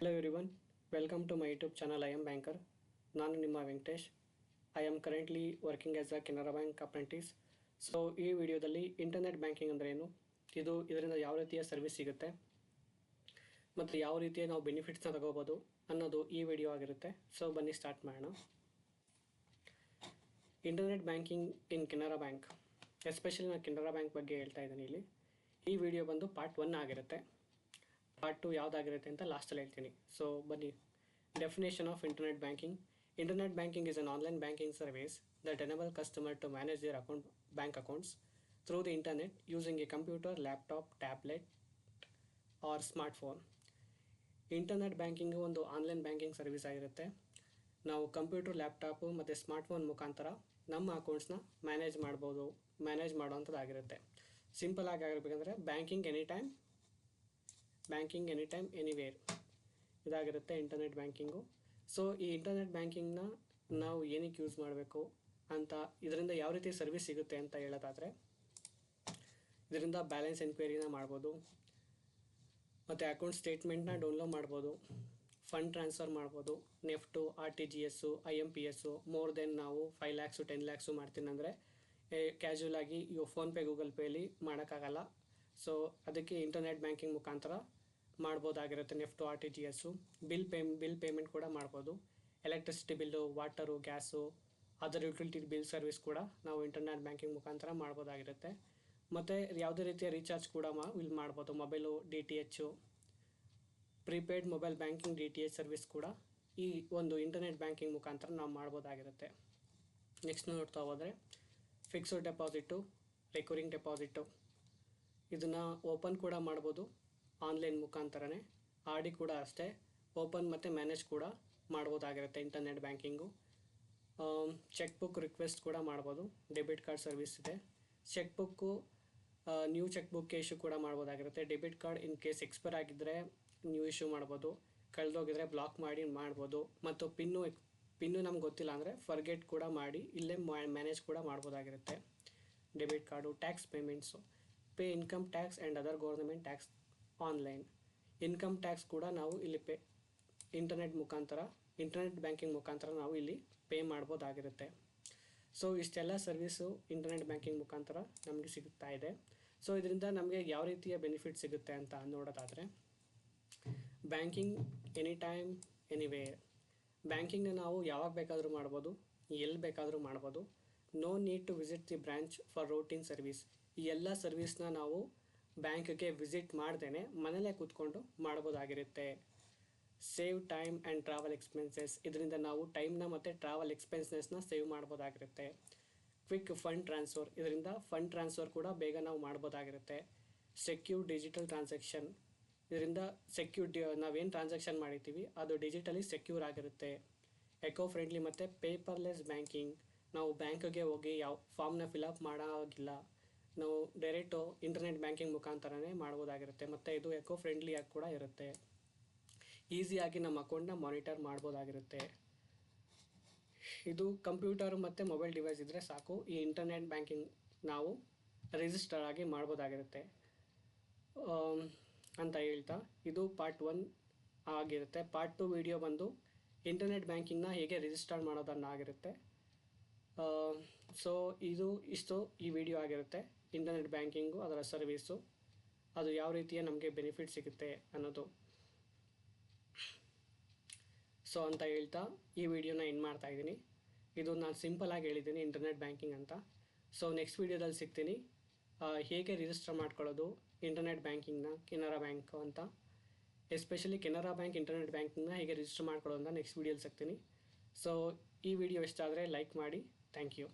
Hello everyone, welcome to my YouTube channel. I am Banker. ನಾನು ನಿಮ್ಮ Venkatesh. I am currently working as a Canara Bank apprentice. So ಈ ವಿಡಿಯೋದಲ್ಲಿ internet banking ಅಂದರೆ ಏನು, ಇದರಿಂದ ಯಾವ ರೀತಿಯ ಸರ್ವಿಸ್ ಸಿಗುತ್ತೆ ಮತ್ತು ಯಾವ ರೀತಿಯ ನಾವು ಬೆನಿಫಿಟ್ಸ್ನ ತಗೋಬೋದು ಅನ್ನೋದು ಈ ವಿಡಿಯೋ ಆಗಿರುತ್ತೆ. ಸೊ ಬನ್ನಿ ಸ್ಟಾರ್ಟ್ ಮಾಡೋಣ. ಇಂಟರ್ನೆಟ್ ಬ್ಯಾಂಕಿಂಗ್ ಇನ್ ಕೆನರಾ ಬ್ಯಾಂಕ್, ಎಸ್ಪೆಷಲಿ ನಾನು ಕೆನರಾ ಬ್ಯಾಂಕ್ ಬಗ್ಗೆ ಹೇಳ್ತಾ ಇದ್ದೀನಿ ಇಲ್ಲಿ. ಈ ವಿಡಿಯೋ ಬಂದು ಪಾರ್ಟ್ 1 ಆಗಿರುತ್ತೆ. ಪಾರ್ಟ್ 2 ಯಾವುದಾಗಿರುತ್ತೆ ಅಂತ ಲಾಸ್ಟಲ್ಲಿ ಹೇಳ್ತೀನಿ. ಸೊ ಬನ್ನಿ. Definition of internet banking. Internet banking is an online banking service that enables customers to manage their bank accounts through the internet using a computer, laptop, tablet or smartphone. Internet banking ಒಂದು online banking service ಆಗಿರುತ್ತೆ. ನಾವು computer, laptop ಮತ್ತು smartphone ಮುಖಾಂತರ ನಮ್ಮ ಅಕೌಂಟ್ಸ್ನ manage ಮಾಡೋವಂಥದ್ದಾಗಿರುತ್ತೆ. Simple ಆಗಿ ಆಗಿರ್ಬೇಕಂದ್ರೆ banking any time anywhere ಇದಾಗಿರುತ್ತೆ internet banking. So ಈ internet ಬ್ಯಾಂಕಿಂಗ್ನ ನಾವು ಏನಕ್ಕೆ ಯೂಸ್ ಮಾಡಬೇಕು ಅಂತ, ಇದರಿಂದ ಯಾವ ರೀತಿ ಸರ್ವಿಸ್ ಸಿಗುತ್ತೆ ಅಂತ ಹೇಳೋದಾದರೆ, ಇದರಿಂದ ಬ್ಯಾಲೆನ್ಸ್ ಎನ್ಕ್ವೈರಿನ ಮಾಡ್ಬೋದು, ಮತ್ತು ಅಕೌಂಟ್ ಸ್ಟೇಟ್ಮೆಂಟ್ನ ಡೌನ್ಲೋಡ್ ಮಾಡ್ಬೋದು, ಫಂಡ್ ಟ್ರಾನ್ಸ್ಫರ್ ಮಾಡ್ಬೋದು, NEFT, RTGS, IMPS more than ನಾವು 5 lakhs 10 lakhs ಮಾಡ್ತೀನಿ ಅಂದರೆ ಕ್ಯಾಶುವಲ್ ಆಗಿ ಫೋನ್ಪೇ, ಗೂಗಲ್ ಪೇಲಿ ಮಾಡೋಕ್ಕಾಗಲ್ಲ. ಸೊ ಅದಕ್ಕೆ ಇಂಟರ್ನೆಟ್ ಬ್ಯಾಂಕಿಂಗ್ ಮುಖಾಂತರ ಮಾಡ್ಬೋದಾಗಿರುತ್ತೆ. ನೆಫ್ಟು, RTGS, ಬಿಲ್ ಪೇಮೆಂಟ್ ಕೂಡ ಮಾಡ್ಬೋದು. Electricity bill, water, gas, other utility bill service ಕೂಡ ನಾವು ಇಂಟರ್ನೆಟ್ ಬ್ಯಾಂಕಿಂಗ್ ಮುಖಾಂತರ ಮಾಡ್ಬೋದಾಗಿರುತ್ತೆ. ಮತ್ತು ಯಾವುದೇ ರೀತಿಯ ರೀಚಾರ್ಜ್ ಕೂಡ ಇಲ್ಲಿ ಮಾಡ್ಬೋದು. Mobile, DTH, prepaid mobile banking, DTH service ಕೂಡ ಈ ಒಂದು ಇಂಟರ್ನೆಟ್ ಬ್ಯಾಂಕಿಂಗ್ ಮುಖಾಂತರ ನಾವು ಮಾಡ್ಬೋದಾಗಿರುತ್ತೆ. ನೆಕ್ಸ್ಟ್ ನೋಡ್ತಾ ಹೋದರೆ ಫಿಕ್ಸ್ಡ್ ಡೆಪಾಸಿಟು, ರಿಕರಿಂಗ್ ಡೆಪಾಸಿಟು, ಇದನ್ನು ಓಪನ್ ಕೂಡ ಮಾಡ್ಬೋದು ಆನ್ಲೈನ್ ಮುಖಾಂತರನೇ. RD ಕೂಡ ಅಷ್ಟೇ, ಓಪನ್ ಮತ್ತು ಮ್ಯಾನೇಜ್ ಕೂಡ ಮಾಡ್ಬೋದಾಗಿರುತ್ತೆ internet banking. Cheque book request ಕೂಡ ಮಾಡ್ಬೋದು. ಡೆಬಿಟ್ ಕಾರ್ಡ್ ಸರ್ವಿಸ್ ಇದೆ. Cheque book, new cheque book issue ಕೂಡ ಮಾಡ್ಬೋದಾಗಿರುತ್ತೆ. Debit card in case expire ಆಗಿದ್ದರೆ ನ್ಯೂ ಇಶ್ಯೂ ಮಾಡ್ಬೋದು, ಕಳೆದೋಗಿದ್ರೆ ಬ್ಲಾಕ್ ಮಾಡ್ಬೋದು. ಮತ್ತು ಪಿನ್ನು ನಮ್ಗೆ ಗೊತ್ತಿಲ್ಲ ಅಂದರೆ ಫರ್ಗೆಟ್ ಕೂಡ ಮಾಡಿ ಇಲ್ಲೇ ಮ್ಯಾನೇಜ್ ಕೂಡ ಮಾಡ್ಬೋದಾಗಿರುತ್ತೆ debit card. Tax payments, pay income tax and other government tax online. Income tax ಕೂಡ ನಾವು ಇಲ್ಲಿ ಇಂಟರ್ನೆಟ್ ಬ್ಯಾಂಕಿಂಗ್ ಮುಖಾಂತರ ನಾವು ಇಲ್ಲಿ ಪೇ ಮಾಡ್ಬೋದಾಗಿರುತ್ತೆ. ಸೊ ಇಷ್ಟೆಲ್ಲ ಸರ್ವಿಸು ಇಂಟರ್ನೆಟ್ ಬ್ಯಾಂಕಿಂಗ್ ಮುಖಾಂತರ ನಮಗೆ ಸಿಗುತ್ತಾ ಇದೆ. ಸೊ ಇದರಿಂದ ನಮಗೆ ಯಾವ ರೀತಿಯ ಬೆನಿಫಿಟ್ ಸಿಗುತ್ತೆ ಅಂತ ನೋಡೋದಾದರೆ, ಬ್ಯಾಂಕಿಂಗ್ ಎನಿ ಟೈಮ್ ಎನಿವೇರ್. ಬ್ಯಾಂಕಿಂಗ್ನ ನಾವು ಯಾವಾಗ ಬೇಕಾದರೂ ಮಾಡ್ಬೋದು, ಎಲ್ಲಿ ಬೇಕಾದರೂ ಮಾಡ್ಬೋದು. No need to visit the branch for routine service. ಈ ಎಲ್ಲ ಸರ್ವಿಸ್ನ ನಾವು ಬ್ಯಾಂಕ್ಗೆ ವಿಸಿಟ್ ಮಾಡ್ದೇನೆ ಮನೇಲೇ ಕೂತ್ಕೊಂಡು ಮಾಡ್ಬೋದಾಗಿರುತ್ತೆ. Save time and travel expenses. ಇದರಿಂದ ನಾವು ಟೈಮ್ನ ಮತ್ತು ಟ್ರಾವೆಲ್ ಎಕ್ಸ್ಪೆನ್ಸಸ್ನ ಸೇವ್ ಮಾಡ್ಬೋದಾಗಿರುತ್ತೆ. Quick fund transfer. ಇದರಿಂದ ಫಂಡ್ ಟ್ರಾನ್ಸ್ಫರ್ ಕೂಡ ಬೇಗ ನಾವು ಮಾಡ್ಬೋದಾಗಿರುತ್ತೆ. Secure digital transaction. ಇದರಿಂದ ನಾವೇನು ಟ್ರಾನ್ಸಾಕ್ಷನ್ ಮಾಡಿರ್ತೀವಿ ಅದು ಡಿಜಿಟಲಿ ಸೆಕ್ಯೂರ್ ಆಗಿರುತ್ತೆ. ಎಕೋ ಫ್ರೆಂಡ್ಲಿ ಮತ್ತು ಪೇಪರ್ಲೆಸ್ ಬ್ಯಾಂಕಿಂಗ್. ನಾವು ಬ್ಯಾಂಕ್ಗೆ ಹೋಗಿ ಯಾವ ಫಾರ್ಮ್ನ ಫಿಲಪ್ ಮಾಡೋಗಿಲ್ಲ, ನಾವು ಡೈರೆಕ್ಟು ಇಂಟರ್ನೆಟ್ ಬ್ಯಾಂಕಿಂಗ್ ಮುಖಾಂತರನೇ ಮಾಡ್ಬೋದಾಗಿರುತ್ತೆ. ಮತ್ತು ಇದು ಎಕೋ ಫ್ರೆಂಡ್ಲಿಯಾಗಿ ಕೂಡ ಇರುತ್ತೆ. ಈಸಿಯಾಗಿ ನಮ್ಮ ಅಕೌಂಟ್ನ ಮಾನಿಟರ್ ಮಾಡ್ಬೋದಾಗಿರುತ್ತೆ. ಇದು ಕಂಪ್ಯೂಟರ್ ಮತ್ತು ಮೊಬೈಲ್ ಡಿವೈಸ್ ಇದ್ದರೆ ಸಾಕು, ಈ ಇಂಟರ್ನೆಟ್ ಬ್ಯಾಂಕಿಂಗ್ ನಾವು ರಿಜಿಸ್ಟರ್ ಆಗಿ ಮಾಡ್ಬೋದಾಗಿರುತ್ತೆ ಅಂತ ಹೇಳ್ತಾ ಇದು ಪಾರ್ಟ್ 1 ಆಗಿರುತ್ತೆ. ಪಾರ್ಟ್ 2 ವಿಡಿಯೋ ಬಂದು ಇಂಟರ್ನೆಟ್ ಬ್ಯಾಂಕಿಂಗ್ನ ಹೇಗೆ ರಿಜಿಸ್ಟರ್ ಮಾಡೋದನ್ನಾಗಿರುತ್ತೆ. ಸೊ ಇಷ್ಟು ಈ ವಿಡಿಯೋ ಆಗಿರುತ್ತೆ. ಇಂಟರ್ನೆಟ್ ಬ್ಯಾಂಕಿಂಗು, ಅದರ ಸರ್ವೀಸು, ಅದು ಯಾವ ರೀತಿಯ ನಮಗೆ ಬೆನಿಫಿಟ್ ಸಿಗುತ್ತೆ ಅನ್ನೋದು. ಸೊ ಅಂತ ಹೇಳ್ತಾ ಈ ವಿಡಿಯೋನ ಎಂಡ್ ಮಾಡ್ತಾ ಇದ್ದೀನಿ. ಇದು ನಾನು ಸಿಂಪಲಾಗಿ ಹೇಳಿದ್ದೀನಿ ಇಂಟರ್ನೆಟ್ ಬ್ಯಾಂಕಿಂಗ್ ಅಂತ. ಸೊ ನೆಕ್ಸ್ಟ್ ವಿಡಿಯೋದಲ್ಲಿ ಸಿಗ್ತೀನಿ, ಹೇಗೆ ರಿಜಿಸ್ಟರ್ ಮಾಡ್ಕೊಳ್ಳೋದು ಇಂಟರ್ನೆಟ್ ಬ್ಯಾಂಕಿಂಗ್ನ ಕೆನರಾ ಬ್ಯಾಂಕ್ ಅಂತ. ಎಸ್ಪೆಷಲಿ ಕೆನರಾ ಬ್ಯಾಂಕ್ ಇಂಟರ್ನೆಟ್ ಬ್ಯಾಂಕಿಂಗ್ನ ಹೇಗೆ ರಿಜಿಸ್ಟರ್ ಮಾಡ್ಕೊಳ್ಳೋದು ಅಂತ ನೆಕ್ಸ್ಟ್ ವಿಡಿಯೋಲಿ ಸಿಗ್ತೀನಿ. ಸೊ ಈ ವಿಡಿಯೋ ಇಷ್ಟ ಆದರೆ ಲೈಕ್ ಮಾಡಿ. Thank you.